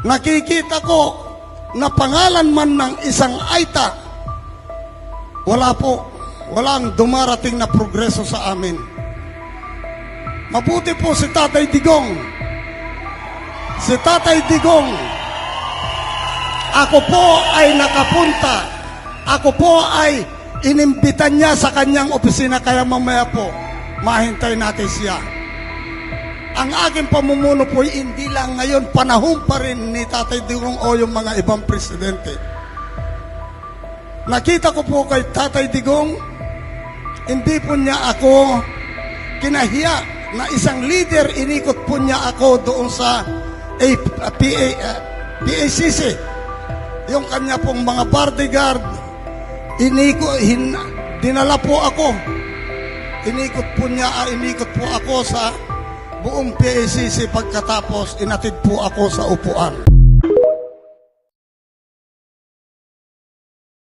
nakikita ko na pangalan man ng isang Aita, wala po, walang dumarating na progreso sa amin. Mabuti po si Tatay Digong. Si Tatay Digong, ako po ay nakapunta. Ako po ay inimbitan niya sa kanyang opisina, kaya mamaya po, mahintay natin siya. Ang aking pamumuno po ay hindi lang ngayon, panahon pa rin ni Tatay Digong o yung mga ibang presidente. Nakita ko po kay Tatay Digong, hindi po niya ako kinahiya na isang leader, inikot po niya ako doon sa PACC. Yung kanya pong mga bodyguard, dinala po ako. Inikot po ako sa buong PACC, pagkatapos inatid po ako sa upuan.